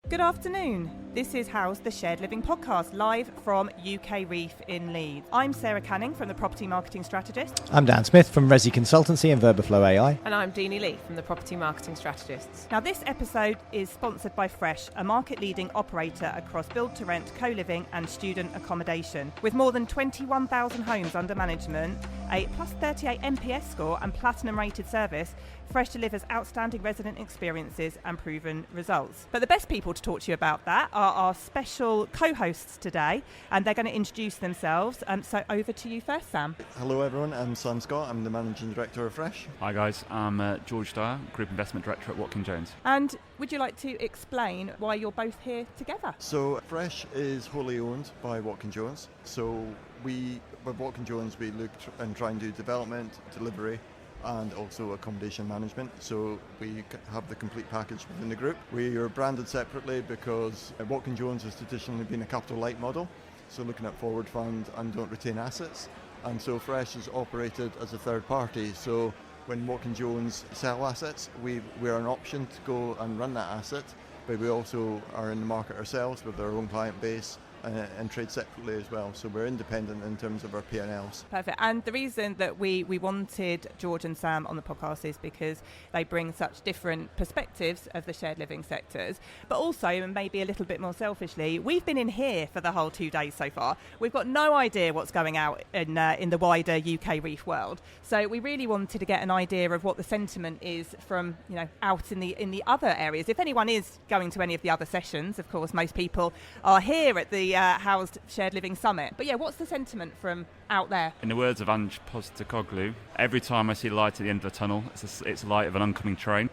Good afternoon. This is How's the Shared Living podcast, live from UKREiiF in Leeds. I'm Sarah Canning from the Property Marketing Strategist. I'm Dan Smith from Resi Consultancy and Verbaflow AI. And I'm Deanie Lee from the Property Marketing Strategists. Now, this episode is sponsored by Fresh, a market-leading operator across build-to-rent, co-living and student accommodation. With more than 21,000 homes under management, a plus 38 NPS score and platinum-rated service, Fresh delivers outstanding resident experiences and proven results. But the best people to talk to you about that are our special co-hosts today, and they're going to introduce themselves. So over to you first, Sam. Hello everyone, I'm Sam Scott, I'm the Managing Director of Fresh. Hi guys, I'm George Dyer, Group Investment Director at Watkin Jones. And would you like to explain why you're both here together? So Fresh is wholly owned by Watkin Jones. So with Watkin Jones we look and try and do development, delivery and also accommodation management. So we have the complete package within the group. We are branded separately because Watkin Jones has traditionally been a capital light model, so looking at forward fund and don't retain assets. And so Fresh is operated as a third party. So when Watkin Jones sell assets, we are an option to go and run that asset, but we also are in the market ourselves with our own client base and trade separately as well. So we're independent in terms of our P&Ls. Perfect. And the reason that we wanted George and Sam on the podcast is because they bring such different perspectives of the shared living sectors, but also, and maybe a little bit more selfishly, we've been in here for the whole 2 days so far. We've got no idea what's going out in the wider UKREiiF world. So we really wanted to get an idea of what the sentiment is from, out in the other areas. If anyone is going to any of the other sessions, of course, most people are here at the Housed Shared Living Summit. But what's the sentiment from out there? In the words of Ange Postecoglou, every time I see light at the end of the tunnel, it's light of an oncoming train.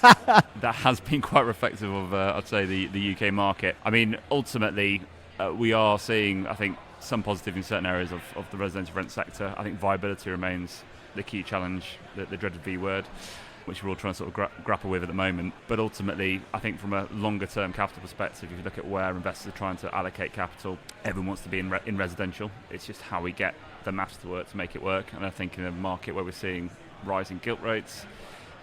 That has been quite reflective of, I'd say, the UK market. I mean, ultimately, we are seeing, I think, some positive in certain areas of the residential rent sector. I think viability remains the key challenge, the dreaded V word, which we're all trying to sort of grapple with at the moment. But ultimately, I think from a longer-term capital perspective, if you look at where investors are trying to allocate capital, everyone wants to be in residential. It's just how we get the maths to work to make it work. And I think in a market where we're seeing rising gilt rates,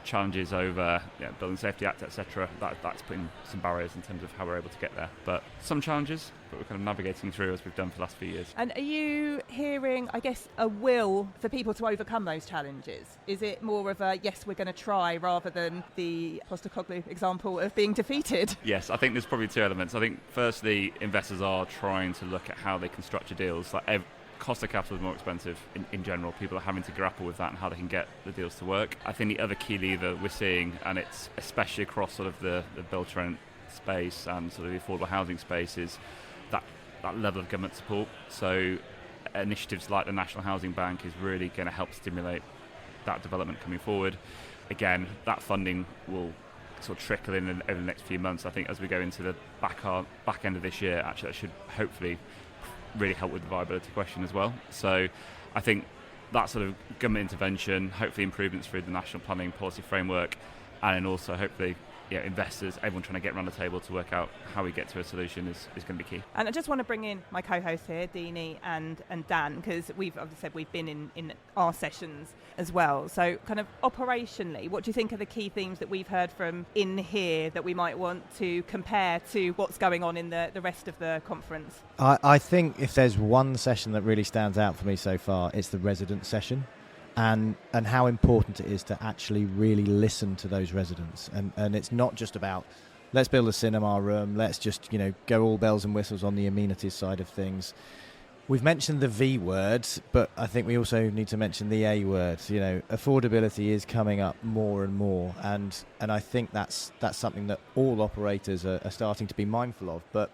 challenges over Building Safety Act, etc., that's putting some barriers in terms of how we're able to get there. But some challenges, but we're kind of navigating through as we've done for the last few years. And are you hearing, I guess, a will for people to overcome those challenges? Is it more of a, yes, we're going to try, rather than the Postecoglou example of being defeated? Yes, I think there's probably two elements. I think, firstly, investors are trying to look at how they can structure deals. Cost of capital is more expensive in general. People are having to grapple with that and how they can get the deals to work. I think the other key lever we're seeing, and it's especially across sort of the build-to-rent space and sort of the affordable housing space, is that level of government support. So initiatives like the National Housing Bank is really going to help stimulate that development coming forward. Again, that funding will sort of trickle in over the next few months. I think as we go into the back end of this year, actually that should hopefully really help with the viability question as well. So I think that sort of government intervention, hopefully improvements through the national planning policy framework, and then also hopefully investors, everyone trying to get around the table to work out how we get to a solution is going to be key. And I just want to bring in my co-hosts here, Deanie and Dan, because we've obviously said we've been in our sessions as well. So kind of operationally, what do you think are the key themes that we've heard from in here that we might want to compare to what's going on in the rest of the conference? I think if there's one session that really stands out for me so far, it's the resident session. And how important it is to actually really listen to those residents. And it's not just about, let's build a cinema room, let's just, go all bells and whistles on the amenities side of things. We've mentioned the V word, but I think we also need to mention the A word. Affordability is coming up more and more. And I think that's something that all operators are starting to be mindful of. But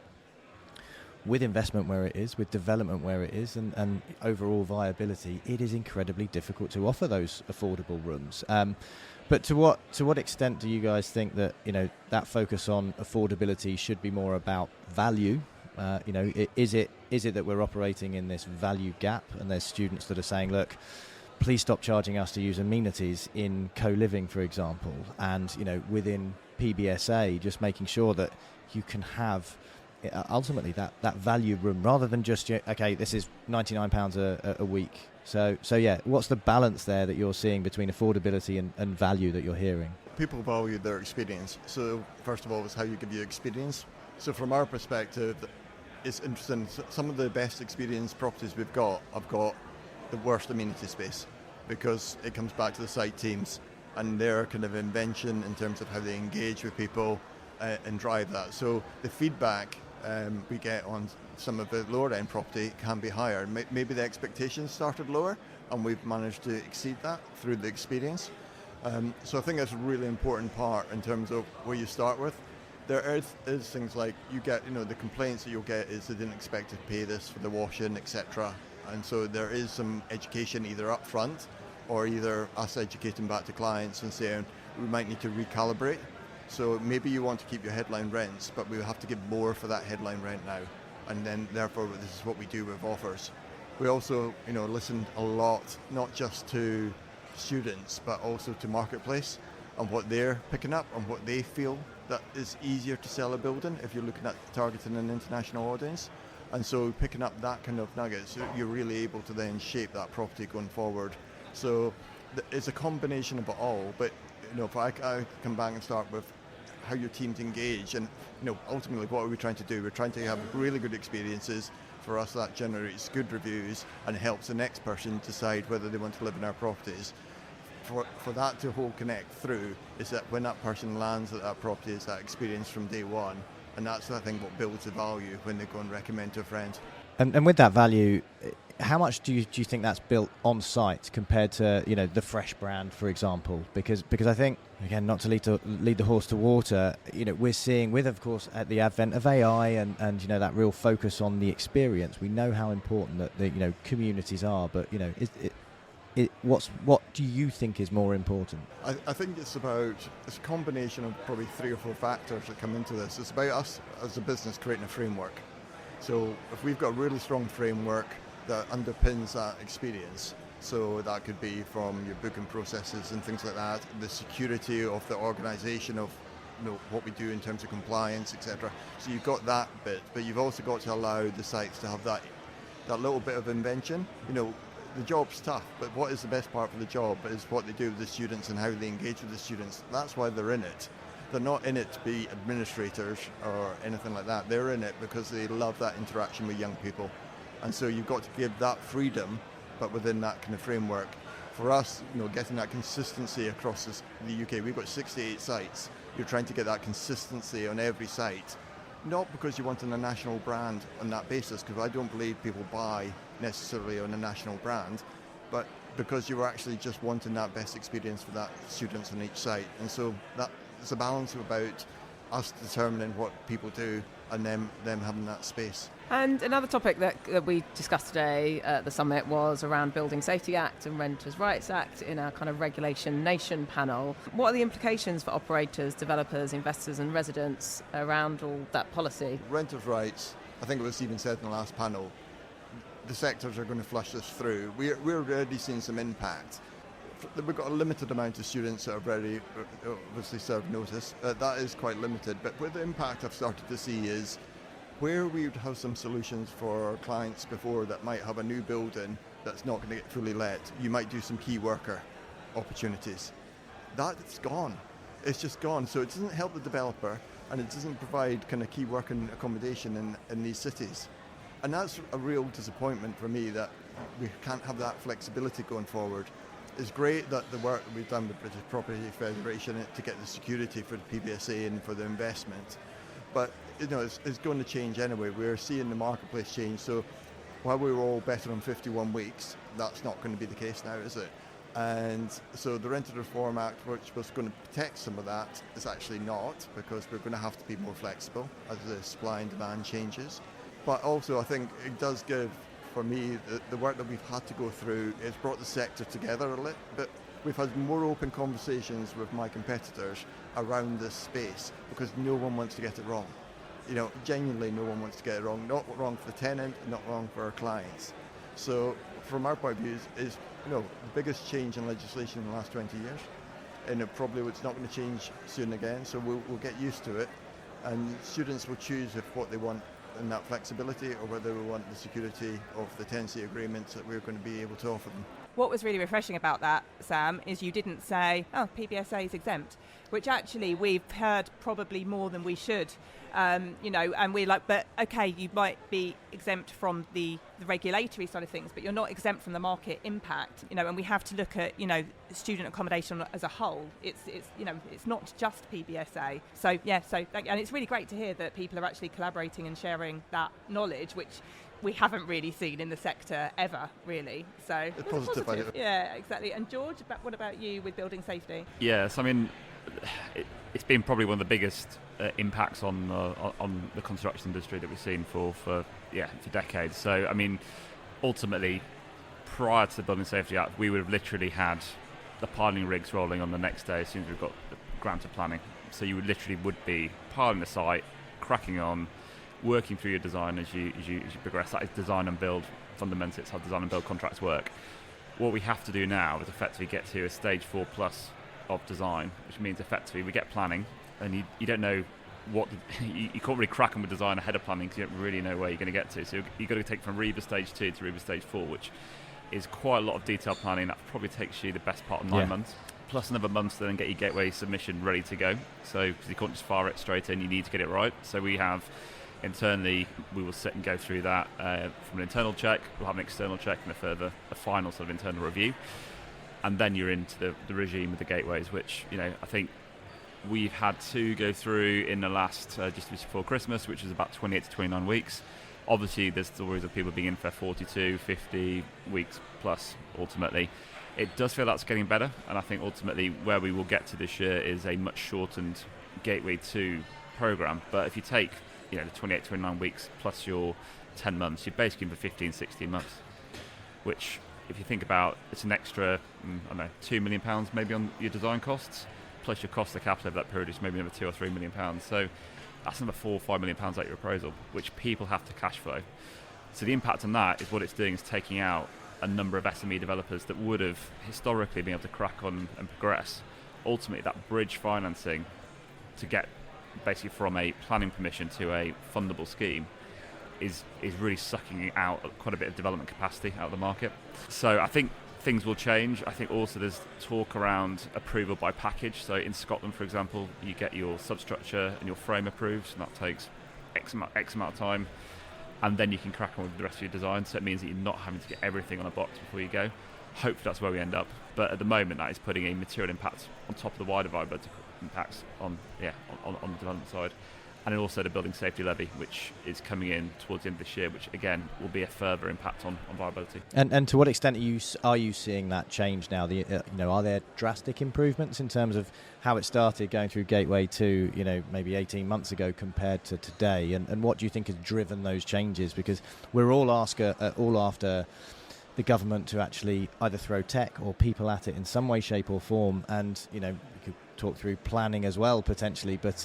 with investment where it is, with development where it is, and overall viability, it is incredibly difficult to offer those affordable rooms. But to what extent do you guys think that that focus on affordability should be more about value? Is it that we're operating in this value gap, and there's students that are saying, look, please stop charging us to use amenities in co-living, for example, and within PBSA, just making sure that you can have ultimately that value room, rather than just, okay, this is £99 a week So yeah, what's the balance there that you're seeing between affordability and value that you're hearing? People value their experience. So first of all, it's how you give your experience. So from our perspective, it's interesting. Some of the best experience properties we've got have got the worst amenity space, because it comes back to the site teams and their kind of invention in terms of how they engage with people and drive that. So the feedback we get on some of the lower end property can be higher. Maybe the expectations started lower and we've managed to exceed that through the experience. So I think that's a really important part in terms of where you start with. There is things like you get, the complaints that you'll get is they didn't expect to pay this for the washing, etc. And so there is some education either up front or either us educating back to clients and saying we might need to recalibrate. So maybe you want to keep your headline rents, but we have to give more for that headline rent now. And then therefore this is what we do with offers. We also, listened a lot, not just to students, but also to marketplace and what they're picking up and what they feel that is easier to sell a building if you're looking at targeting an international audience. And so picking up that kind of nugget, so you're really able to then shape that property going forward. So it's a combination of it all, but if I come back and start with how your teams engage, and ultimately what are we trying to do? We're trying to have really good experiences. For us, that generates good reviews and helps the next person decide whether they want to live in our properties. For that to whole connect through is that when that person lands at that property, is that experience from day one, and that's, I think, what builds the value when they go and recommend to a friend. And with that value, how much do you think that's built on site compared to the Fresh brand, for example? Because I think, again, not to lead the horse to water, we're seeing with, of course, at the advent of AI and that real focus on the experience, we know how important that the communities are. But what do you think is more important? I think it's a combination of probably 3 or 4 factors that come into this. It's about us as a business creating a framework. So if we've got a really strong framework that underpins that experience, so that could be from your booking processes and things like that, the security of the organisation of what we do in terms of compliance, etc. So you've got that bit, but you've also got to allow the sites to have that little bit of invention. The job's tough, but what is the best part of the job is what they do with the students and how they engage with the students. That's why they're in it. They're not in it to be administrators or anything like that. They're in it because they love that interaction with young people. And so you've got to give that freedom, but within that kind of framework. For us, getting that consistency across the UK, we've got 68 sites. You're trying to get that consistency on every site, not because you want a national brand on that basis, because I don't believe people buy necessarily on a national brand, but because you're actually just wanting that best experience for that students on each site. And so that it's a balance about us determining what people do and them having that space. And another topic that we discussed today at the summit was around Building Safety Act and Renters' Rights Act in our kind of Regulation Nation panel. What are the implications for operators, developers, investors and residents around all that policy? Renters' rights, I think it was even said in the last panel, the sectors are going to flush this through. We're already seeing some impact. We've got a limited amount of students that have already obviously served notice. That is quite limited, but with the impact I've started to see is where we would have some solutions for our clients before that might have a new building that's not going to get fully let. You might do some key worker opportunities. That's gone. It's just gone. So it doesn't help the developer and it doesn't provide kind of key working accommodation in these cities. And that's a real disappointment for me that we can't have that flexibility going forward. It's great that the work that we've done with British Property Federation to get the security for the PBSA and for the investment, but it's going to change anyway. We're seeing the marketplace change. So while we were all better on 51 weeks, that's not going to be the case now, is it? And so the Rented Reform Act, which was going to protect some of that, is actually not, because we're going to have to be more flexible as the supply and demand changes. But also I think it does give, for me, the work that we've had to go through, it's brought the sector together a little bit. We've had more open conversations with my competitors around this space because no one wants to get it wrong. Genuinely no one wants to get it wrong. Not wrong for the tenant, not wrong for our clients. So from our point of view, is the biggest change in legislation in the last 20 years. And it's not going to change soon again, so we'll get used to it. And students will choose if what they want in that flexibility, or whether we want the security of the tenancy agreements that we're going to be able to offer them. What was really refreshing about that, Sam, is you didn't say, oh, PBSA is exempt, which actually we've heard probably more than we should, and we're like, but okay, you might be exempt from the regulatory side of things, but you're not exempt from the market impact, and we have to look at, student accommodation as a whole. It's not just PBSA. So, and it's really great to hear that people are actually collaborating and sharing that knowledge, which we haven't really seen in the sector ever, really. So it's positive. Yeah, exactly. And George, what about you with building safety? Yes, I mean, it's been probably one of the biggest impacts on the construction industry that we've seen for decades. So, I mean, ultimately, prior to the Building Safety Act, we would have literally had the piling rigs rolling on the next day as soon as we've got the grant of planning. So you would be piling the site, cracking on, working through your design as you progress. That is design and build. Fundamentally, it's how design and build contracts work. What we have to do now is effectively get to a stage 4 plus of design, which means effectively we get planning, and you don't know what you can't really crack on with design ahead of planning because you don't really know where you're going to get to. So you've got to take from REiiF stage 2 to REiiF stage 4, which is quite a lot of detailed planning. That probably takes you the best part of 9 months, plus another month to then get your gateway submission ready to go. So because you can't just fire it straight in, you need to get it right. So we have internally, we will sit and go through that from an internal check. We'll have an external check and a final sort of internal review, and then you're into the regime of the gateways, which I think we've had to go through in the last just before Christmas, which is about 28 to 29 weeks. Obviously, there's stories of people being in for 42, 50 weeks plus. Ultimately, it does feel that's getting better, and I think ultimately where we will get to this year is a much shortened Gateway 2 program. But if you take the 28, 29 weeks plus your 10 months, you're basically in for 15, 16 months, which, if you think about, it's an extra, £2 million maybe on your design costs, plus your cost of capital over that period is maybe another £2 or £3 million. So that's another £4 or £5 million out your appraisal, which people have to cash flow. So the impact on that is what it's doing is taking out a number of SME developers that would have historically been able to crack on and progress. Ultimately, that bridge financing to get basically from a planning permission to a fundable scheme is really sucking out quite a bit of development capacity out of the market. So I think things will change. I think also there's talk around approval by package. So in Scotland, for example, you get your substructure and your frame approved, and that takes X amount of time, and then you can crack on with the rest of your design. So it means that you're not having to get everything on a box before you go. Hopefully that's where we end up. But at the moment, that is putting a material impact on top of the wider viability impacts on the development side. And then also the building safety levy, which is coming in towards the end of this year, which again will be a further impact on viability. And to what extent are you seeing that change now? Are there drastic improvements in terms of how it started going through Gateway 2, maybe 18 months ago compared to today? And what do you think has driven those changes? Because we're all after the government to actually either throw tech or people at it in some way, shape or form. And, you could talk through planning as well potentially, but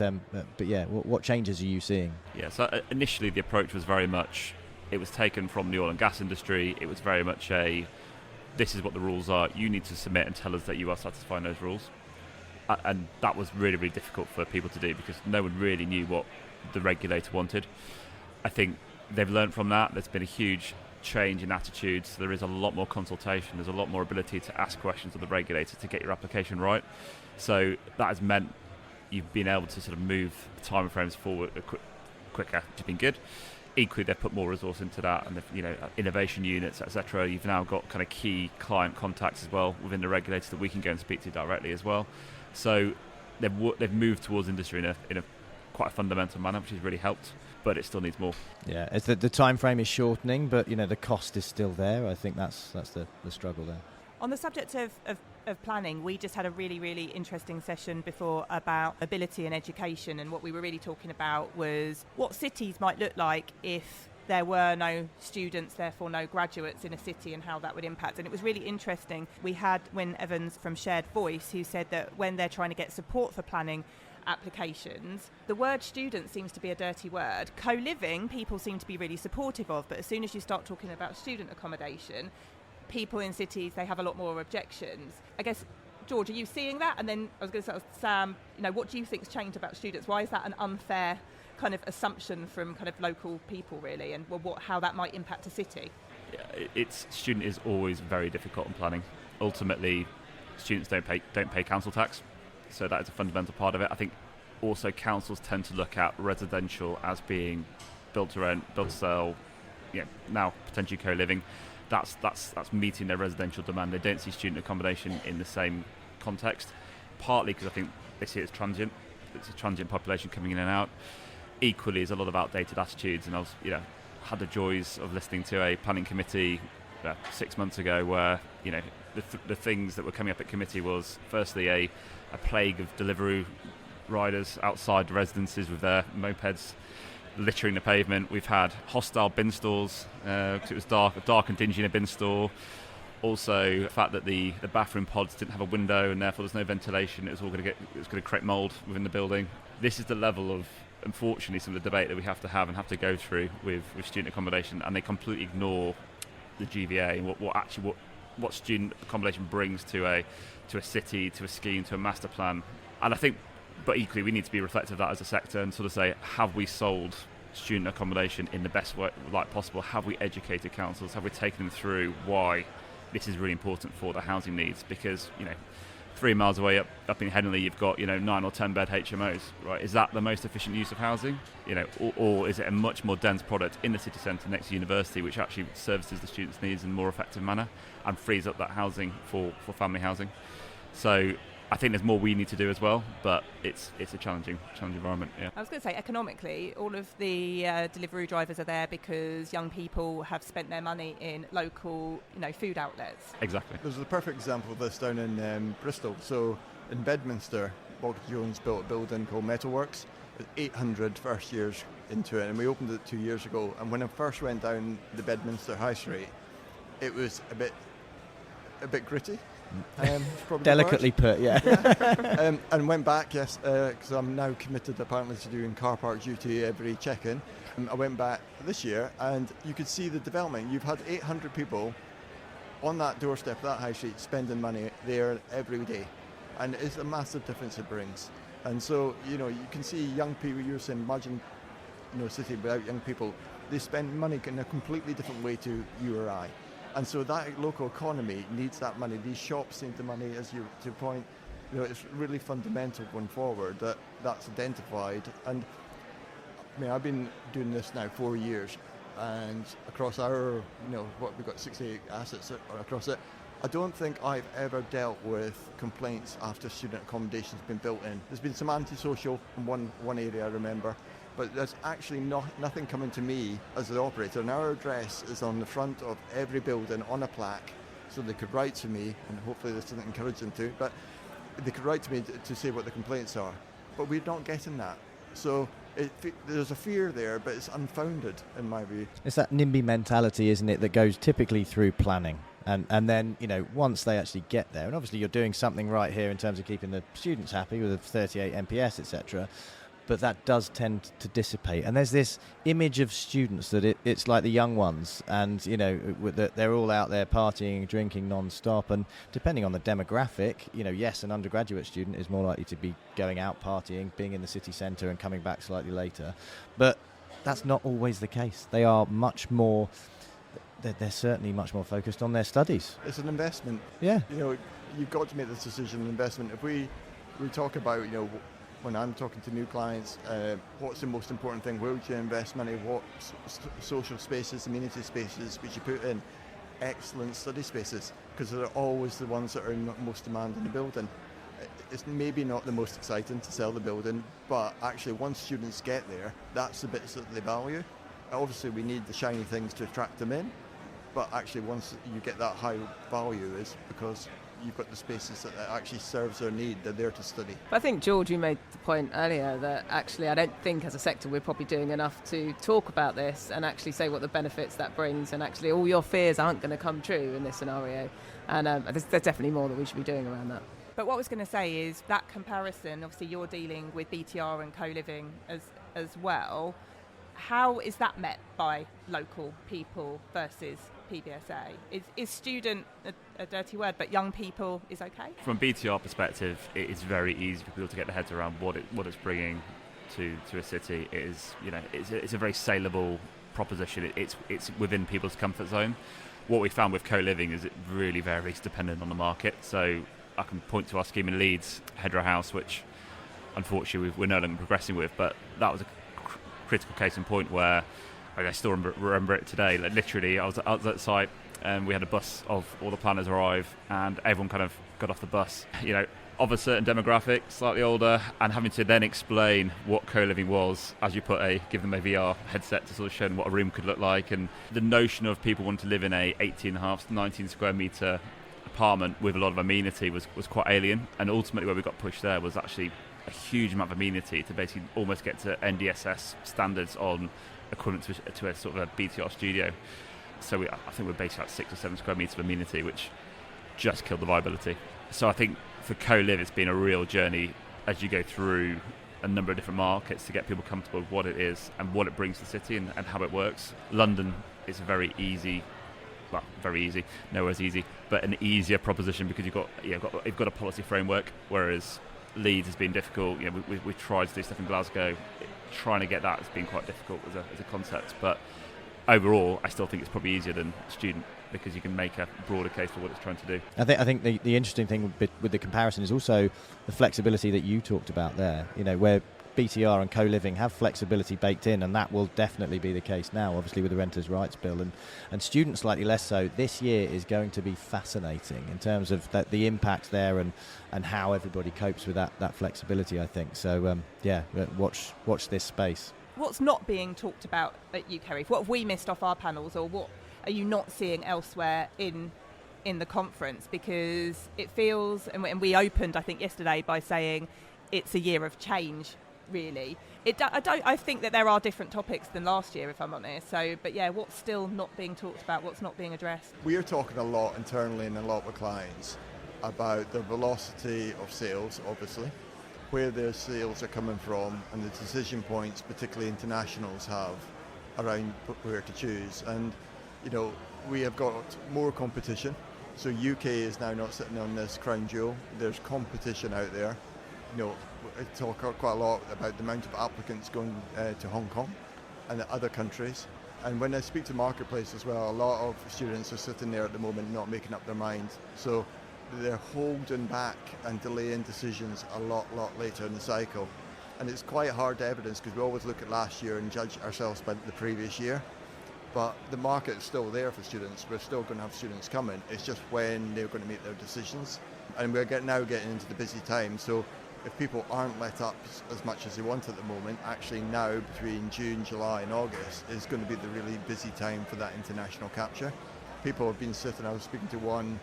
yeah, what changes are you seeing? Yeah, so initially the approach was very much, it was taken from the oil and gas industry. It was very much this is what the rules are, you need to submit and tell us that you are satisfying those rules. And that was really, really difficult for people to do because no one really knew what the regulator wanted. I think they've learned from that. There's been a huge change in attitudes. There is a lot more consultation. There's a lot more ability to ask questions of the regulator to get your application right. So that has meant you've been able to sort of move the time frames forward quicker, which has been good. Equally, they've put more resource into that, and innovation units, etc. You've now got kind of key client contacts as well within the regulator that we can go and speak to directly as well. So they've moved towards industry in a quite a fundamental manner, which has really helped. But it still needs more. Yeah, it's the time frame is shortening, but the cost is still there. I think that's the struggle there. On the subject of planning, we just had a really, really interesting session before about ability and education, and what we were really talking about was what cities might look like if there were no students, therefore no graduates in a city, and how that would impact. And it was really interesting. We had Wyn Evans from Shared Voice, who said that when they're trying to get support for planning applications, the word student seems to be a dirty word. Co-living, people seem to be really supportive of, but as soon as you start talking about student accommodation, people in cities, they have a lot more objections. I guess, George, are you seeing that? And then I was going to say, Sam, what do you think's changed about students? Why is that an unfair kind of assumption from kind of local people, really, and how that might impact a city? Student is always very difficult in planning. Ultimately, students don't pay council tax, so that is a fundamental part of it. I think also councils tend to look at residential as being built to rent, built to sell, now potentially co-living. That's meeting their residential demand. They don't see student accommodation in the same context, partly because I think they see it as transient. It's a transient population coming in and out. Equally, there's a lot of outdated attitudes, and I was, had the joys of listening to a planning committee 6 months ago where, the things that were coming up at committee was firstly a plague of Deliveroo riders outside the residences with their mopeds littering the pavement. We've had hostile bin stores because it was dark and dingy in a bin store. Also, the fact that the bathroom pods didn't have a window and therefore there's no ventilation. It was going to create mould within the building. This is the level of, unfortunately, some of the debate that we have to have and have to go through with student accommodation, and they completely ignore the GVA and what student accommodation brings to a city, to a scheme, to a master plan. And I think, but equally, we need to be reflective of that as a sector and sort of say, have we sold student accommodation in the best way like possible? Have we educated councils? Have we taken them through why this is really important for the housing needs? Because 3 miles away up in Henley, you've got 9 or 10 bed HMOs, right? Is that the most efficient use of housing? Or is it a much more dense product in the city centre next to university, which actually services the students' needs in a more effective manner and frees up that housing for family housing? So I think there's more we need to do as well, but it's a challenging environment. Yeah. I was going to say, economically, all of the Deliveroo drivers are there because young people have spent their money in local, food outlets. Exactly. There's a perfect example of this down in Bristol. So in Bedminster, Watkin Jones built a building called Metalworks. With 800 first years into it, and we opened it 2 years ago. And when I first went down the Bedminster High Street, it was a bit gritty. Delicately put, yeah. And went back, yes, because I'm now committed apparently to doing car park duty every check-in. I went back this year, and you could see the development. You've had 800 people on that doorstep of that high street spending money there every day, and it's a massive difference it brings. And so, you can see young people. You were saying, imagine, a city without young people. They spend money in a completely different way to you or I. And so that local economy needs that money. These shops need the money, as to your point. It's really fundamental going forward that's identified. And I've been doing this now 4 years, and across our, we've got 68 assets across it. I don't think I've ever dealt with complaints after student accommodation's been built in. There's been some antisocial in one area, I remember. But there's actually nothing coming to me as the operator. And our address is on the front of every building on a plaque, so they could write to me, and hopefully this doesn't encourage them to, but they could write to me to say what the complaints are. But we're not getting that. So there's a fear there, but it's unfounded in my view. It's that NIMBY mentality, isn't it, that goes typically through planning. And then, once they actually get there, and obviously you're doing something right here in terms of keeping the students happy with a 38 MPS, etc., but that does tend to dissipate. And there's this image of students that it's like the young ones, and that they're all out there partying, drinking non-stop, and depending on the demographic, yes, an undergraduate student is more likely to be going out partying, being in the city centre and coming back slightly later, but that's not always the case. They are much more, they're certainly much more focused on their studies. It's an investment. Yeah. You've got to make this decision, an investment. If we talk about, when I'm talking to new clients, what's the most important thing? Where would you invest money? What social spaces, amenity spaces would you put in? Excellent study spaces, because they're always the ones that are in most demand in the building. It's maybe not the most exciting to sell the building, but actually once students get there, that's the bits that they value. Obviously we need the shiny things to attract them in, but actually once you get that high value is because you've got the spaces that actually serves their need. They're there to study. But I think, George, you made the point earlier that actually I don't think as a sector we're probably doing enough to talk about this and actually say what the benefits that brings, and actually all your fears aren't going to come true in this scenario. And there's definitely more that we should be doing around that. But what I was going to say is that comparison, obviously you're dealing with BTR and co-living as well. How is that met by local people versus PBSA? Is student a dirty word, but young people is okay? From a BTR perspective, it is very easy for people to get their heads around what it's bringing to a city is, it's a very saleable proposition. It's within people's comfort zone. What we found with co-living is it really varies depending on the market. So I can point to our scheme in Leeds, Hedgerow House, which unfortunately we're no longer progressing with, but that was a critical case in point where I still remember it today. Like literally, I was at the site and we had a bus of all the planners arrive, and everyone kind of got off the bus, of a certain demographic, slightly older, and having to then explain what co-living was as you give them a VR headset to sort of show them what a room could look like. And the notion of people wanting to live in a 18.5 to 19 square metre apartment with a lot of amenity was quite alien. And ultimately where we got pushed there was actually a huge amount of amenity to basically almost get to NDSS standards on equivalent to a sort of a BTR studio. So I think we're basically at 6 or 7 square metres of amenity, which just killed the viability. So I think for co-live, it's been a real journey as you go through a number of different markets to get people comfortable with what it is and what it brings to the city and how it works. London is a very easy, nowhere's easy, but an easier proposition because you've got a policy framework, whereas Leeds has been difficult. We've tried to do stuff in Glasgow. Trying to get that has been quite difficult as a concept, but overall, I still think it's probably easier than student because you can make a broader case for what it's trying to do. I think the interesting thing with the comparison is also the flexibility that you talked about there. Where BTR and co-living have flexibility baked in, and that will definitely be the case now, obviously with the Renters' Rights Bill, and students slightly less so. This year is going to be fascinating in terms of the impact there and how everybody copes with that flexibility, I think. So, watch this space. What's not being talked about at UKREiiF? What have we missed off our panels, or what are you not seeing elsewhere in the conference? Because it feels, and we opened, I think, yesterday by saying it's a year of change, really. I think that there are different topics than last year, if I'm honest. So, but yeah, what's still not being talked about? What's not being addressed? We are talking a lot internally and a lot with clients about the velocity of sales, obviously, where their sales are coming from, and the decision points, particularly internationals, have around where to choose. And we have got more competition. So UK is now not sitting on this crown jewel. There's competition out there. I talk quite a lot about the amount of applicants going to Hong Kong and other countries. And when I speak to marketplace as well, a lot of students are sitting there at the moment not making up their minds. So they're holding back and delaying decisions a lot later in the cycle. And it's quite hard to evidence because we always look at last year and judge ourselves by the previous year. But the market is still there for students. We're still going to have students coming. It's just when they're going to make their decisions. And we're now getting into the busy time. So if people aren't let up as much as they want at the moment, actually now between June, July and August is going to be the really busy time for that international capture. People have been sitting, I was speaking to one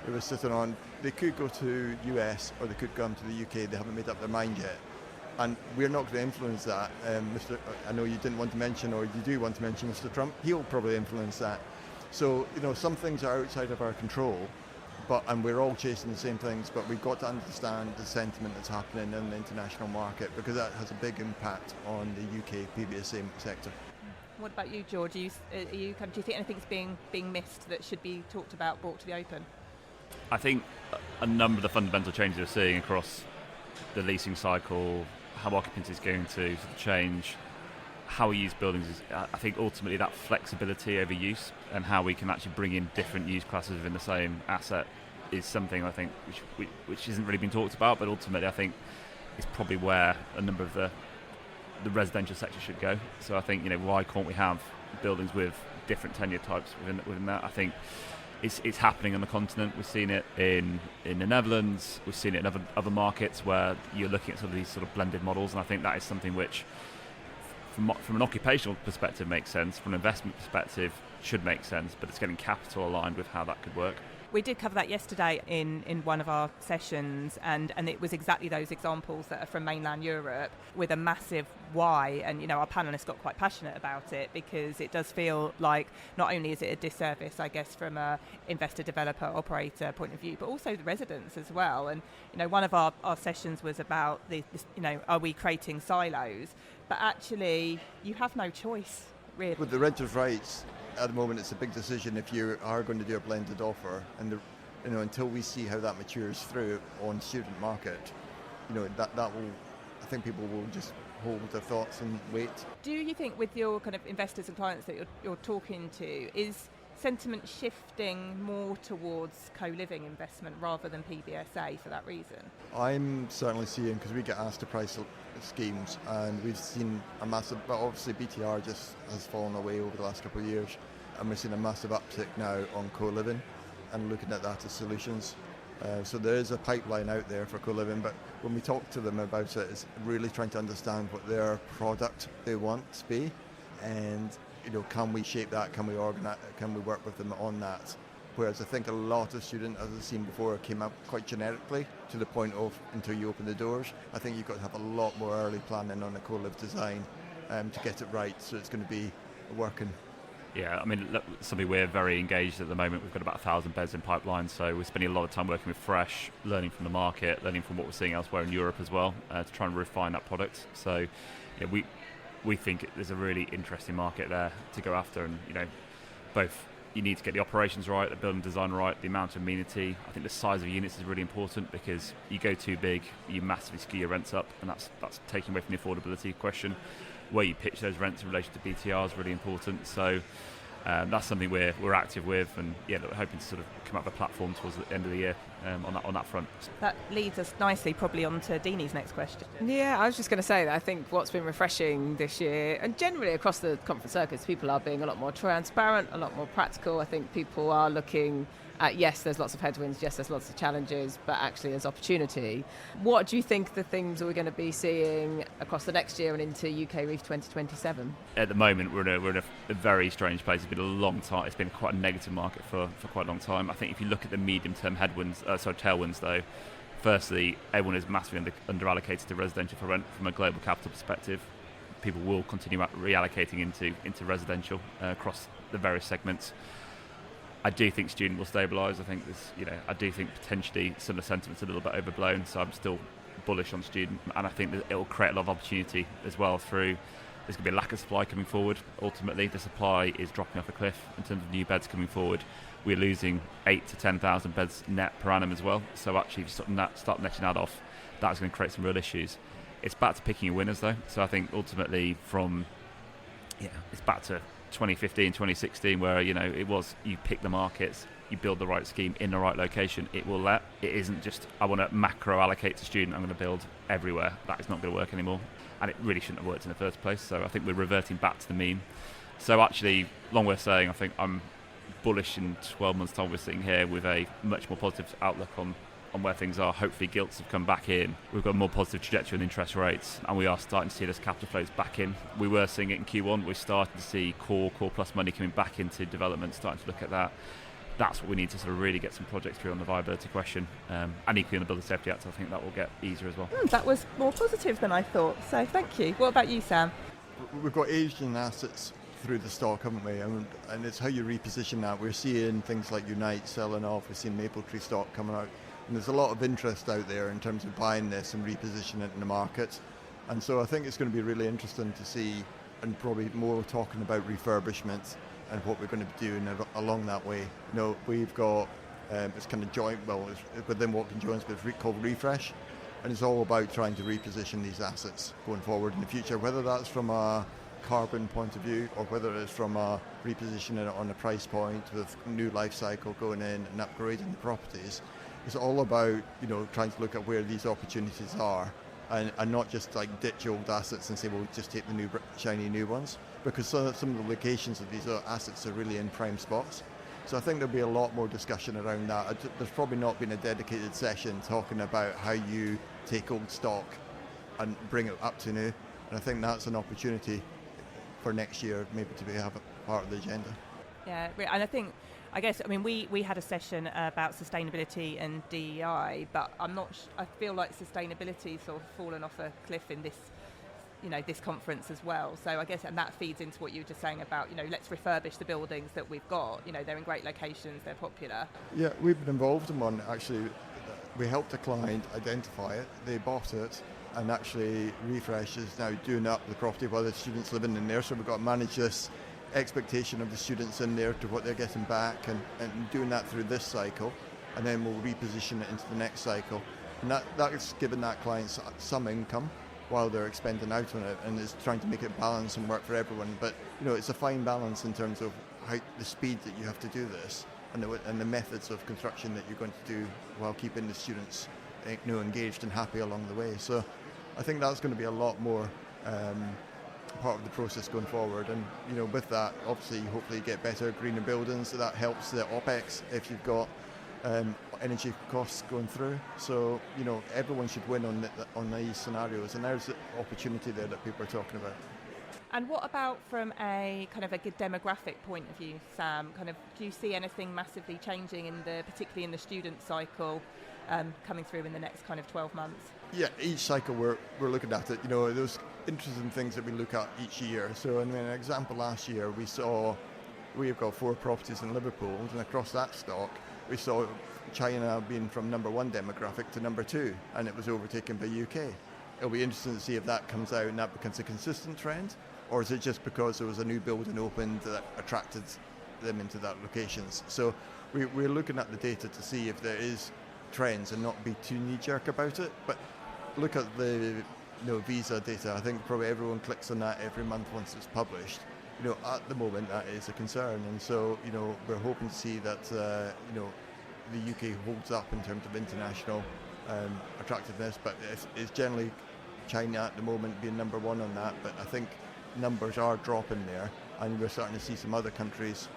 who was sitting on, they could go to US or they could come to the UK, they haven't made up their mind yet. And we're not going to influence that. I know you didn't want to mention, or you do want to mention Mr. Trump, he'll probably influence that. So, some things are outside of our control, and we're all chasing the same things, but we've got to understand the sentiment that's happening in the international market, because that has a big impact on the UK PBSA sector. What about you, George? Do you think anything's being missed that should be talked about, brought to the open? I think a number of the fundamental changes we're seeing across the leasing cycle, how occupancy is going to change, how we use buildings is, I think ultimately that flexibility over use and how we can actually bring in different use classes within the same asset is something I think which isn't really been talked about, but ultimately I think it's probably where a number of the residential sector should go. So I think why can't we have buildings with different tenure types within that? I think it's happening on the continent. We've seen it in the Netherlands. We've seen it in other markets where you're looking at sort of these sort of blended models, and I think that is something which, from an occupational perspective, makes sense. From an investment perspective, should make sense. But it's getting capital aligned with how that could work. We did cover that yesterday in one of our sessions, and it was exactly those examples that are from mainland Europe with a massive why. And, our panellists got quite passionate about it because it does feel like not only is it a disservice, I guess, from a investor, developer, operator point of view, but also the residents as well. And, one of our sessions was about this, are we creating silos? But actually, you have no choice, really. With the renters' rights, at the moment, it's a big decision if you are going to do a blended offer, and until we see how that matures through on student market, that will, I think people will just hold their thoughts and wait. Do you think with your kind of investors and clients that you're talking to, is sentiment shifting more towards co-living investment rather than PBSA for that reason? I'm certainly seeing, because we get asked to price schemes, and we've seen a massive, but obviously BTR just has fallen away over the last couple of years, and we're seeing a massive uptick now on co-living and looking at that as solutions. So there is a pipeline out there for co-living, but when we talk to them about it, it's really trying to understand what their product they want to be, and can we shape that? Can we organize? Can we work with them on that? Whereas I think a lot of students, as I've seen before, came up quite generically to the point of until you open the doors. I think you've got to have a lot more early planning on a co-live design to get it right, so it's going to be working. Yeah, I mean, look, something we're very engaged at the moment. We've got about 1,000 beds in pipeline, so we're spending a lot of time working with Fresh, learning from the market, learning from what we're seeing elsewhere in Europe as well, to try and refine that product. So we think there's a really interesting market there to go after, and both you need to get the operations right, the building design right, the amount of amenity. I think the size of units is really important, because you go too big, you massively skew your rents up, and that's taking away from the affordability question. Where you pitch those rents in relation to BTR is really important. So that's something we're active with, and we're hoping to sort of come up with a platform towards the end of the year on that front. That leads us nicely probably on to Deanie's next question. Yeah, I was just going to say that I think what's been refreshing this year, and generally across the conference circuits, people are being a lot more transparent, a lot more practical. I think people are looking at, yes, there's lots of headwinds, yes, there's lots of challenges, but actually there's opportunity. What do you think the things are we going to be seeing across the next year and into UKREiiF 2027? At the moment, we're in a very strange place. It's been a long time. It's been quite a negative market for quite a long time. I think if you look at the medium-term tailwinds, though, firstly, everyone is massively under-allocated to residential for rent from a global capital perspective. People will continue reallocating into residential across the various segments. I do think student will stabilise. I think I do think potentially some of the sentiment's a little bit overblown, so I'm still bullish on student, and I think that it will create a lot of opportunity as well through. There's going to be a lack of supply coming forward. Ultimately, the supply is dropping off a cliff in terms of new beds coming forward. We're losing 8,000 to 10,000 beds net per annum as well. So actually, if you start netting that off, that's going to create some real issues. It's back to picking your winners, though. So I think ultimately it's back to 2015, 2016, where it was you pick the markets, you build the right scheme in the right location. It isn't just I want to macro allocate to student. I'm going to build everywhere. That is not going to work anymore, and it really shouldn't have worked in the first place. So I think we're reverting back to the mean. So actually, long way of saying, I think I'm bullish in 12 months' time. We're sitting here with a much more positive outlook on where things are. Hopefully gilts have come back in. We've got a more positive trajectory on interest rates, and we are starting to see those capital flows back in. We were seeing it in Q1. We're starting to see core plus money coming back into development, starting to look at that. That's what we need to sort of really get some projects through on the viability question, and equally on the Building Safety Act. I think that will get easier as well. That was more positive than I thought, so thank you. What about you, Sam? We've got aging assets through the stock, haven't we? And it's how you reposition that. We're seeing things like Unite selling off. We're seeing Maple Tree stock coming out. And there's a lot of interest out there in terms of buying this and repositioning it in the market. And so I think it's going to be really interesting to see, and probably more talking about refurbishments and what we're going to be doing along that way. We've got, it's kind of joint, it's within Watkin Jones, but it's called Refresh. And it's all about trying to reposition these assets going forward in the future, whether that's from a carbon point of view or whether it's from a repositioning it on a price point with new life cycle going in and upgrading the properties. It's all about trying to look at where these opportunities are, and not just like ditch old assets and say, well, just take the new shiny new ones, because some of the locations of these assets are really in prime spots. So I think there'll be a lot more discussion around that. There's probably not been a dedicated session talking about how you take old stock and bring it up to new, and I think that's an opportunity for next year maybe to have a part of the agenda. Yeah, and I guess we had a session about sustainability and DEI, but I feel like sustainability sort of fallen off a cliff in this this conference as well. So I guess, and that feeds into what you were just saying about let's refurbish the buildings that we've got. They're in great locations, they're popular. Yeah, we've been involved in one actually. We helped a client identify it, they bought it, and actually Refresh is now doing up the property while the students living in there. So we've got to manage this expectation of the students in there to what they're getting back, and doing that through this cycle, and then we'll reposition it into the next cycle. And that's given that client some income while they're expending out on it, and it's trying to make it balance and work for everyone. But it's a fine balance in terms of the speed that you have to do this, and the methods of construction that you're going to do while keeping the students engaged and happy along the way. So I think that's going to be a lot more part of the process going forward. And with that, obviously, hopefully you get better, greener buildings. So that helps the OPEX if you've got energy costs going through. So everyone should win on these scenarios, and there's the opportunity there that people are talking about. And what about from a kind of a good demographic point of view, Sam? Do you see anything massively changing particularly in the student cycle, coming through in the next kind of 12 months? Yeah, each cycle we're looking at it. Those interesting things that we look at each year. So, an example last year we've got 4 properties in Liverpool, and across that stock we saw China being from number 1 demographic to number 2, and it was overtaken by UK. It'll be interesting to see if that comes out and that becomes a consistent trend, or is it just because there was a new building opened that attracted them into that locations. So we're looking at the data to see if there is trends and not be too knee-jerk about it, but look at the visa data. I think probably everyone clicks on that every month once it's published. At the moment that is a concern, and so we're hoping to see that the UK holds up in terms of international attractiveness, but it's generally China at the moment being number 1 on that. But I think numbers are dropping there, and we're starting to see some other countries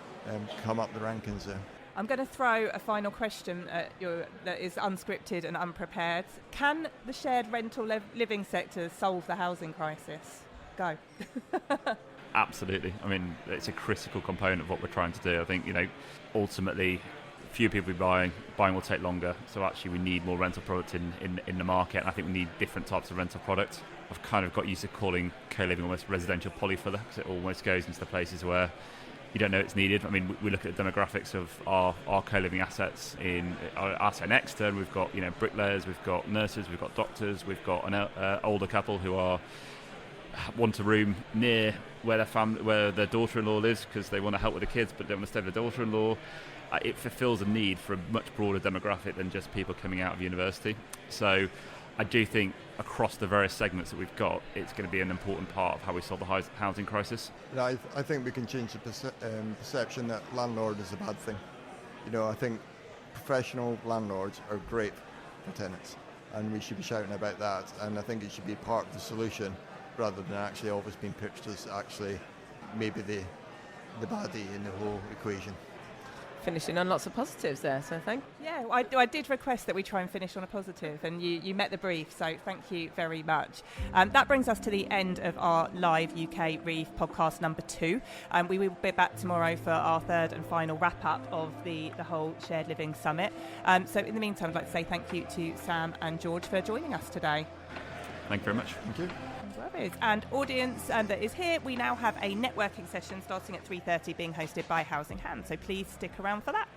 come up the rankings there. I'm going to throw a final question at that is unscripted and unprepared. Can the shared rental living sector solve the housing crisis? Go. Absolutely. I mean, it's a critical component of what we're trying to do. I think, ultimately, fewer people will be buying will take longer. So actually we need more rental product in the market. And I think we need different types of rental products. I've kind of got used to calling co-living almost residential polyfilla, because it almost goes into the places where you don't know it's needed. I mean, we look at the demographics of our co-living assets in our asset in Exeter. We've got bricklayers, we've got nurses, we've got doctors, we've got an older couple who want a room near where their daughter-in-law lives because they want to help with the kids, but they want to stay with their daughter-in-law. It fulfills a need for a much broader demographic than just people coming out of university. So I do think across the various segments that we've got, it's going to be an important part of how we solve the housing crisis. I think we can change the perception that landlord is a bad thing. I think professional landlords are great for tenants, and we should be shouting about that, and I think it should be part of the solution rather than actually always being pitched as actually maybe the baddie in the whole equation. Finishing on lots of positives there, so thank you. Yeah, I did request that we try and finish on a positive, and you met the brief, so thank you very much. That brings us to the end of our live UKREiiF podcast number 2. We will be back tomorrow for our 3rd and final wrap-up of the whole Shared Living Summit. So in the meantime, I'd like to say thank you to Sam and George for joining us today. Thank you very much. Thank you. And audience that is here, we now have a networking session starting at 3:30 being hosted by Housing Hand, so please stick around for that.